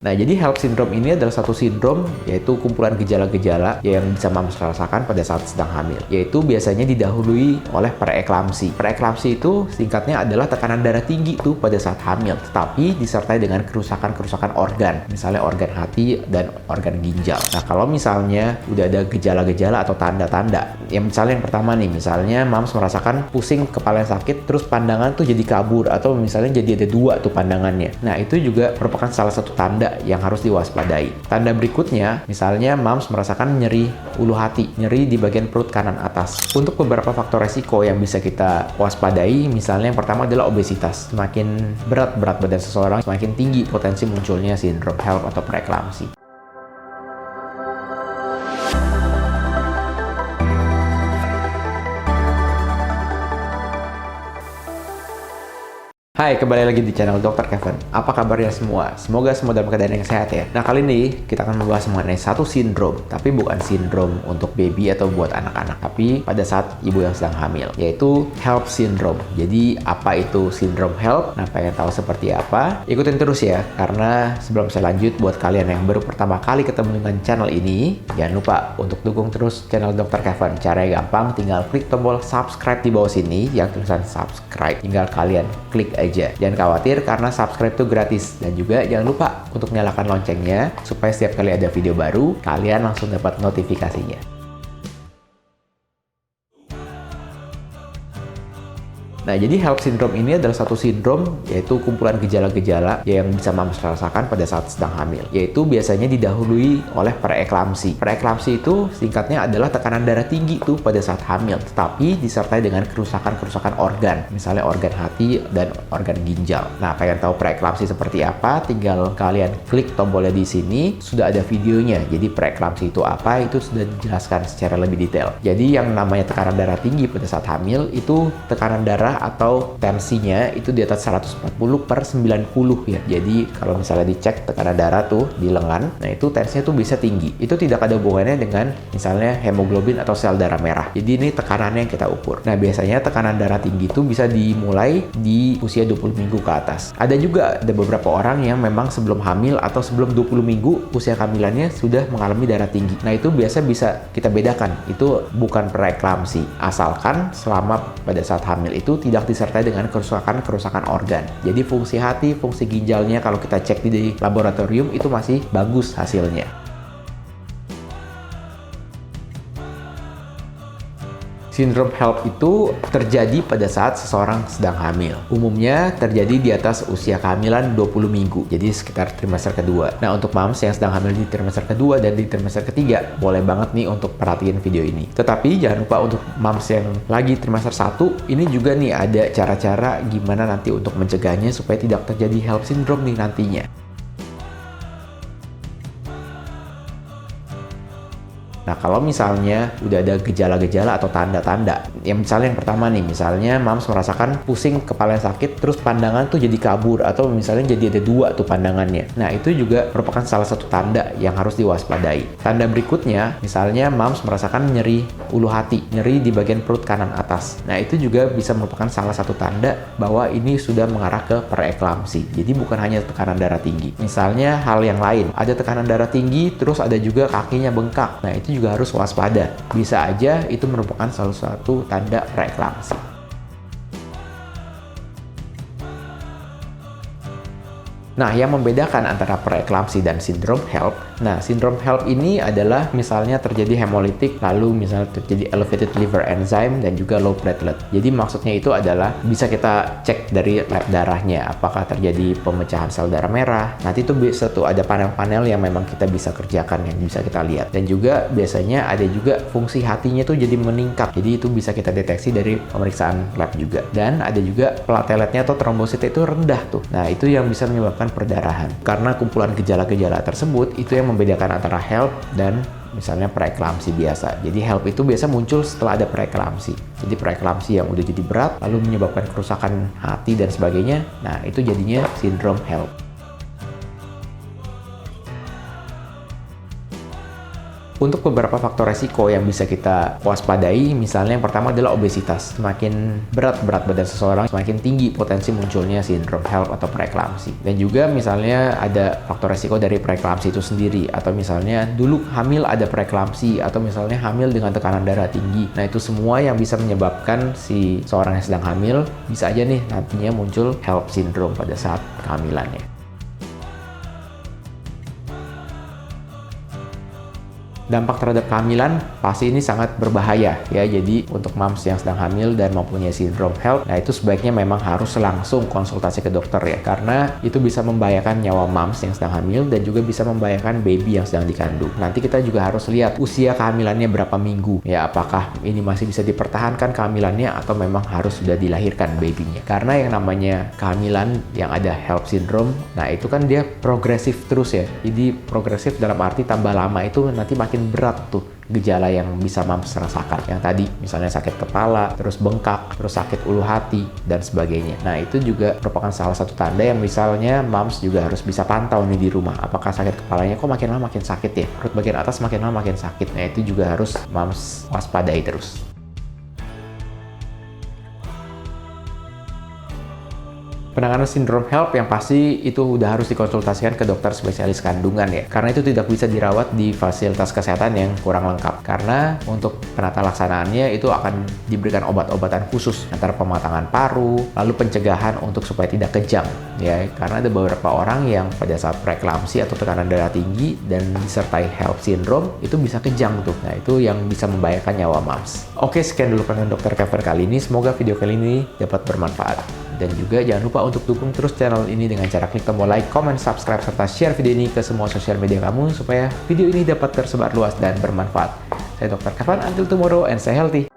Nah, jadi HELLP syndrome ini adalah satu sindrom, yaitu kumpulan gejala-gejala yang bisa mams rasakan pada saat sedang hamil, yaitu biasanya didahului oleh preeklamsi. Preeklamsi itu singkatnya adalah tekanan darah tinggi tuh pada saat hamil, tetapi disertai dengan kerusakan-kerusakan organ, misalnya organ hati dan organ ginjal. Nah, kalau misalnya udah ada gejala-gejala atau tanda-tanda, misalnya yang pertama nih, misalnya mams merasakan pusing, kepala yang sakit, terus pandangan tuh jadi kabur, atau misalnya jadi ada dua tuh pandangannya. Nah, itu juga merupakan salah satu tanda yang harus diwaspadai. Tanda berikutnya, misalnya mams merasakan nyeri ulu hati, nyeri di bagian perut kanan atas. Untuk beberapa faktor resiko yang bisa kita waspadai, misalnya yang pertama adalah obesitas. Semakin berat badan seseorang, semakin tinggi potensi munculnya sindrom HELLP atau preeklamsi. Hai, kembali lagi di channel Dr. Kevin. Apa kabarnya semua? Semoga semua dalam keadaan yang sehat ya. Nah, kali ini kita akan membahas mengenai satu sindrom, tapi bukan sindrom untuk baby atau buat anak-anak, tapi pada saat ibu yang sedang hamil, yaitu HELLP syndrome. Jadi, apa itu sindrom HELLP? Nah, pengen tahu seperti apa? Ikutin terus ya, karena sebelum saya lanjut, buat kalian yang baru pertama kali ketemu dengan channel ini, jangan lupa untuk dukung terus channel Dr. Kevin. Caranya gampang, tinggal klik tombol subscribe di bawah sini, yang tulisan subscribe. Tinggal kalian klik aja. Jangan khawatir karena subscribe itu gratis, dan juga jangan lupa untuk nyalakan loncengnya supaya setiap kali ada video baru kalian langsung dapat notifikasinya. Nah, jadi HELLP syndrome ini adalah satu sindrom, yaitu kumpulan gejala-gejala yang bisa mams rasakan pada saat sedang hamil, yaitu biasanya didahului oleh preeklamsi. Preeklamsi itu singkatnya adalah tekanan darah tinggi tuh pada saat hamil, tetapi disertai dengan kerusakan-kerusakan organ, misalnya organ hati dan organ ginjal. Nah, pengen tahu preeklamsi seperti apa? Tinggal kalian klik tombolnya di sini, sudah ada videonya. Jadi preeklamsi itu apa? Itu sudah dijelaskan secara lebih detail. Jadi yang namanya tekanan darah tinggi pada saat hamil itu tekanan darah atau tensinya itu di atas 140/90 ya. Jadi kalau misalnya dicek tekanan darah tuh di lengan, nah itu tensinya tuh bisa tinggi. Itu tidak ada hubungannya dengan misalnya hemoglobin atau sel darah merah. Jadi ini tekanannya yang kita ukur. Nah, biasanya tekanan darah tinggi itu bisa dimulai di usia 20 minggu ke atas. Ada beberapa orang yang memang sebelum hamil atau sebelum 20 minggu usia kehamilannya sudah mengalami darah tinggi. Nah, itu biasa bisa kita bedakan. Itu bukan preeklamsi. Asalkan selama pada saat hamil itu tidak disertai dengan kerusakan organ. Jadi fungsi hati, fungsi ginjalnya kalau kita cek di laboratorium itu masih bagus hasilnya. Sindrom HELLP itu terjadi pada saat seseorang sedang hamil. Umumnya terjadi di atas usia kehamilan 20 minggu, jadi sekitar trimester kedua. Nah, untuk mams yang sedang hamil di trimester kedua dan di trimester ketiga, boleh banget nih untuk perhatiin video ini. Tetapi jangan lupa untuk mams yang lagi trimester 1, ini juga nih ada cara-cara gimana nanti untuk mencegahnya supaya tidak terjadi HELLP syndrome nih nantinya. Nah, kalau misalnya udah ada gejala-gejala atau tanda-tanda, misalnya yang pertama nih, misalnya mams merasakan pusing, kepala yang sakit, terus pandangan tuh jadi kabur, atau misalnya jadi ada dua tuh pandangannya. Nah, itu juga merupakan salah satu tanda yang harus diwaspadai. Tanda berikutnya, misalnya mams merasakan nyeri ulu hati, nyeri di bagian perut kanan atas. Nah, itu juga bisa merupakan salah satu tanda bahwa ini sudah mengarah ke preeklamsi. Jadi bukan hanya tekanan darah tinggi. Misalnya hal yang lain, ada tekanan darah tinggi, terus ada juga kakinya bengkak. Nah, itu juga harus waspada. Bisa aja itu merupakan salah satu tanda preeklamsi. Nah, yang membedakan antara preeklamsi dan sindrom HELLP, nah sindrom HELLP ini adalah misalnya terjadi hemolitik, lalu misalnya terjadi elevated liver enzyme dan juga low platelet. Jadi maksudnya itu adalah bisa kita cek dari lab darahnya apakah terjadi pemecahan sel darah merah. Nanti itu bisa tuh ada panel-panel yang memang kita bisa kerjakan, yang bisa kita lihat. Dan juga biasanya ada juga fungsi hatinya tuh jadi meningkat. Jadi itu bisa kita deteksi dari pemeriksaan lab juga. Dan ada juga plateletnya atau trombositnya itu rendah tuh. Nah, itu yang bisa menyebabkan perdarahan. Karena kumpulan gejala-gejala tersebut itu yang membedakan antara HELLP dan misalnya preeklamsi biasa. Jadi HELLP itu biasa muncul setelah ada preeklamsi. Jadi preeklamsi yang udah jadi berat lalu menyebabkan kerusakan hati dan sebagainya. Nah, itu jadinya sindrom HELLP. Untuk beberapa faktor resiko yang bisa kita waspadai, misalnya yang pertama adalah obesitas. Semakin berat badan seseorang, semakin tinggi potensi munculnya sindrom HELLP atau preeklamsi. Dan juga misalnya ada faktor resiko dari preeklamsi itu sendiri, atau misalnya dulu hamil ada preeklamsi, atau misalnya hamil dengan tekanan darah tinggi. Nah, itu semua yang bisa menyebabkan si seorang yang sedang hamil bisa aja nih nantinya muncul HELLP syndrome pada saat kehamilannya. Dampak terhadap kehamilan pasti ini sangat berbahaya ya. Jadi untuk moms yang sedang hamil dan mempunyai sindrom HELLP, nah itu sebaiknya memang harus langsung konsultasi ke dokter ya, karena itu bisa membahayakan nyawa moms yang sedang hamil dan juga bisa membahayakan baby yang sedang dikandung. Nanti kita juga harus lihat usia kehamilannya berapa minggu ya, apakah ini masih bisa dipertahankan kehamilannya atau memang harus sudah dilahirkan babynya. Karena yang namanya kehamilan yang ada HELLP syndrome, nah itu kan dia progresif terus ya. Jadi progresif dalam arti tambah lama itu nanti makin berat tuh gejala yang bisa moms rasakan. Yang tadi misalnya sakit kepala, terus bengkak, terus sakit ulu hati, dan sebagainya. Nah itu juga merupakan salah satu tanda yang misalnya moms juga harus bisa pantau nih di rumah. Apakah sakit kepalanya kok makin lama makin sakit ya? Perut bagian atas makin lama makin sakit. Nah itu juga harus moms waspadai terus. Penanganan sindrom HELLP yang pasti itu udah harus dikonsultasikan ke dokter spesialis kandungan ya. Karena itu tidak bisa dirawat di fasilitas kesehatan yang kurang lengkap. Karena untuk penata laksanaannya itu akan diberikan obat-obatan khusus antara pematangan paru, lalu pencegahan untuk supaya tidak kejang ya. Karena ada beberapa orang yang pada saat preeklamsi atau tekanan darah tinggi dan disertai HELLP syndrome itu bisa kejang tuh. Nah itu yang bisa membahayakan nyawa moms. Oke, sekian dulu konten Dr. Kevin kali ini. Semoga video kali ini dapat bermanfaat. Dan juga jangan lupa untuk dukung terus channel ini dengan cara klik tombol like, comment, subscribe, serta share video ini ke semua sosial media kamu supaya video ini dapat tersebar luas dan bermanfaat. Saya Dr. Kevin, until tomorrow and stay healthy.